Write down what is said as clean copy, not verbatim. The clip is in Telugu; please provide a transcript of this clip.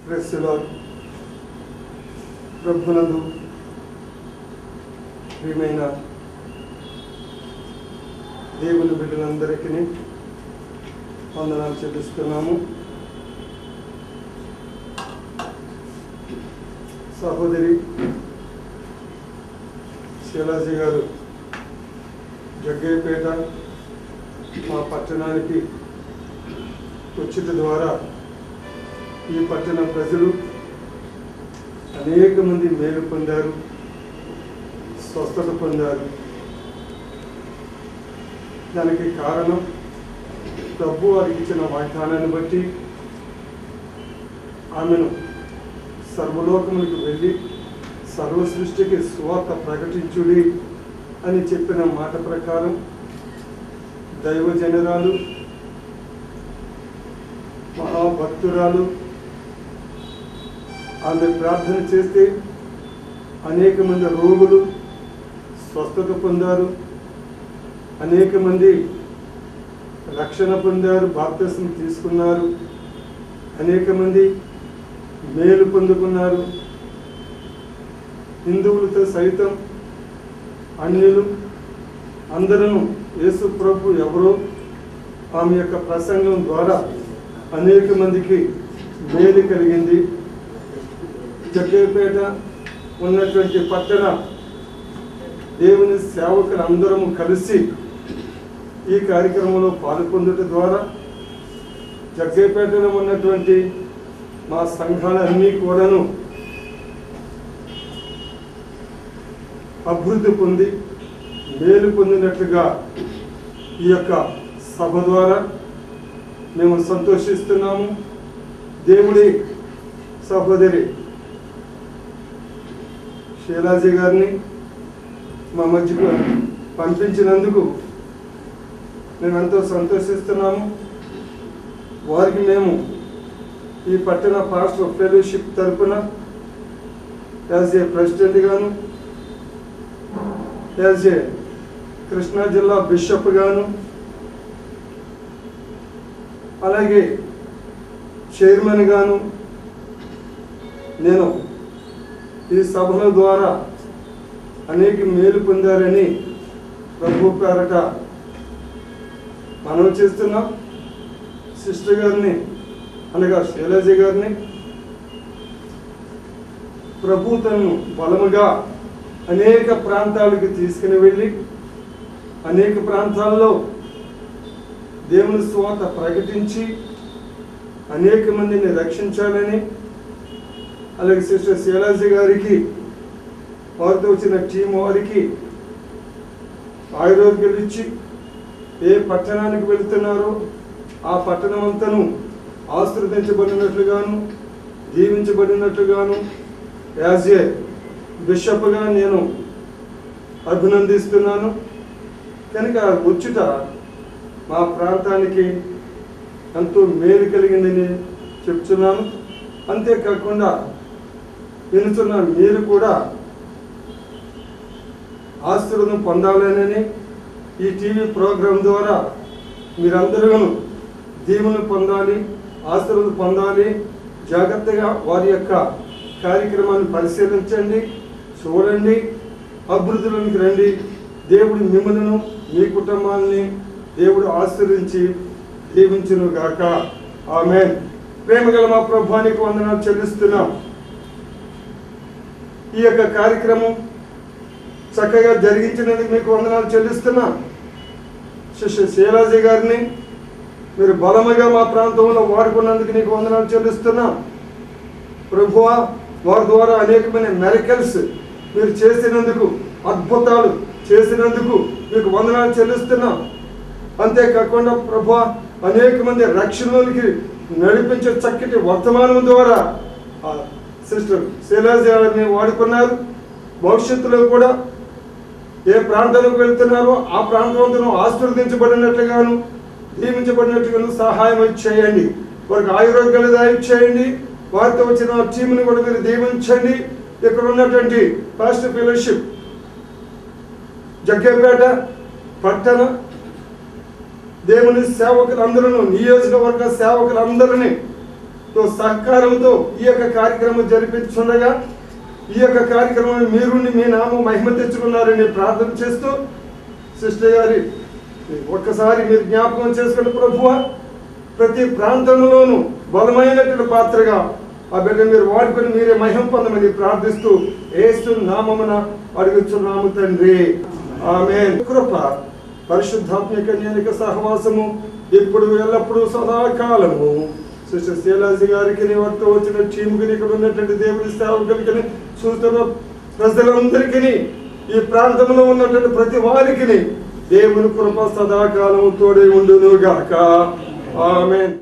Praise the lord. ప్రభునందు ప్రియమైన దేవుని బిడ్డలందరికీ వందనాలు చెల్లిస్తున్నాము. సహోదరి శైలాజీ గారు జగ్గయ్యపేట మా పట్టణానికి వచ్చిన ద్వారా ఈ పట్టణ ప్రజలు అనేక మంది మేలు పొందారు, స్వస్థత పొందారు. దానికి కారణం ప్రభు వారికి ఇచ్చిన వాగ్దానాన్ని బట్టి ఆమెను సర్వలోకములకు వెళ్ళి సర్వ సృష్టికి సువార్త ప్రకటించుడి అని చెప్పిన మాట ప్రకారం దైవజనరాలు, మహాభక్తురాలు ఆమె ప్రార్థన చేస్తే అనేక మంది రోగులు స్వస్థత పొందారు, అనేక మంది రక్షణ పొందారు, బాప్తిస్మం తీసుకున్నారు, అనేక మంది మేలు పొందుకున్నారు. హిందువులతో సైతం అన్యులు అందరూ యేసు ప్రభు ఎవరో ఆమె యొక్క ప్రసంగం ద్వారా అనేక మందికి మేలు కలిగింది. జగ్గయ్యపేట ఉన్నటువంటి పట్టణ దేవుని సేవకులు అందరము కలిసి ఈ కార్యక్రమంలో పాల్గొనడం ద్వారా జగ్గయ్యపేటలో ఉన్నటువంటి మా సంఘాలన్నీ కూడాను అభివృద్ధి పొంది మేలు పొందినట్లుగా ఈ యొక్క సభ ద్వారా మేము సంతోషిస్తున్నాము. దేవుడి సహోదరి శైలాజీ గారిని మా మధ్యకు పంపించినందుకు మేము ఎంతో సంతోషిస్తున్నాము. వారికి మేము ఈ పట్టణ పాస్టర్ ఫెలోషిప్ తరఫున యాజ్ ఏ ప్రెసిడెంట్ గాను, యాజ్ ఏ కృష్ణా జిల్లా బిషప్ గాను, అలాగే చైర్మన్ గాను నేను ఈ సభల ద్వారా అనేక మేలు పొందారని ప్రభు పేరట మనం చేస్తున్నాం. సిస్టర్ గారిని అనగా శైలజ గారిని ప్రభు తనను బలముగా అనేక ప్రాంతాలకు తీసుకుని వెళ్ళి అనేక ప్రాంతాల్లో దేవుని సువార్త ప్రకటించి అనేక మందిని రక్షించాలని, అలాగే సిస్టర్ శైలాజీ గారికి వారితో వచ్చిన టీం వారికి ఆయుర్వేదాలు ఇచ్చి ఏ పట్టణానికి వెళుతున్నారో ఆ పట్టణం అంతను ఆశీర్వదించబడినట్లుగాను దీవించబడినట్లుగాను యాజ్ ఏ బిషప్గా నేను అభినందిస్తున్నాను. కనుక వచ్చుట మా ప్రాంతానికి ఎంతో మేలు కలిగిందని చెప్తున్నాను. అంతేకాకుండా వినుతున్న మీరు కూడా ఆశీర్వాదం పొందాలనని ఈ టీవీ ప్రోగ్రాం ద్వారా మీరందరూ దీవెన పొందాలి, ఆశీర్వాదం పొందాలి. జాగ్రత్తగా వారి యొక్క కార్యక్రమాన్ని పరిశీలించండి, చూడండి, అభివృద్ధిలోనికి రండి. దేవుడు మిమ్మల్ని మీ కుటుంబాన్ని దేవుడు ఆశీర్వించి దీవించును గాక. ఆమేన్. ప్రేమగల మా ప్రభువానికి వందనాలు చెల్లిస్తున్నాం. ఈ యొక్క కార్యక్రమం చక్కగా జరిగించినందుకు మీకు వందనాలు చెల్లిస్తున్నాం. సిస్టర్ శైలాజీ గారిని మీరు బలముగా మా ప్రాంతంలో వాడుకున్నందుకు నీకు వందనాలు చెల్లిస్తున్నాం. ప్రభువా, వారి ద్వారా అనేకమైన మెరకల్స్ మీరు చేసినందుకు, అద్భుతాలు చేసినందుకు మీకు వందనాలు చెల్లిస్తున్నాం. అంతేకాకుండా ప్రభువా, అనేక మంది రక్షణలోనికి నడిపించే చక్కటి వర్తమానం ద్వారా సిస్టర్ శైలాజీ గారిని వాడుకున్నారు. భవిష్యత్తులో కూడా ఏ ప్రాంతానికి వెళ్తున్నారో ఆ ప్రాంతంలో ఆశీర్వదించబడినట్లుగాను దీవించబడినట్లుగాను సహాయం చేయండి. వారికి ఆయుర్వేదాలు దయచేయండి. వారితో వచ్చిన టీంని కూడా మీరు దీవించండి. ఇక్కడ ఉన్నటువంటి పాస్టర్ ఫెలోషిప్ జగ్గయ్యపేట పట్టణ దేవుని సేవకులందరూ, నియోజకవర్గ సేవకులందరినీ సహకారంతో ఈ యొక్క కార్యక్రమం జరిపించుండగా ఈ యొక్క కార్యక్రమం మీరుండి మీ నామం మహిమ తెచ్చుకున్నారని ప్రార్థన చేస్తూ సిస్టర్ గారి ఒక్కసారి మీరు జ్ఞాపకం చేసుకున్న ప్రభువా, ప్రతి ప్రాంతంలోనూ బలమైనటువంటి పాత్రగా ఆ బిడ్డ మీరు వాడుకొని మీరే మహిమ పొందమని ప్రార్థిస్తూ యేసు నామమున అడుగుచున్నాము తండ్రి, ఆమేన్. కృప పరిశుద్ధాత్మ కన్యక సహవాసము ఇప్పుడు ఎల్లప్పుడూ సదాకాలము సిస్టర్ శైలాజీ గారికి వారితో వచ్చిన టీముకి ఇక్కడ ఉన్నటువంటి దేవుడి సేవకులకి చూస్తున్న ప్రజలందరికీ ఈ ప్రాంతంలో ఉన్నటువంటి ప్రతి వారికి దేవుని కృప సదాకాలము తోడే ఉండును గాక, ఆమేన్.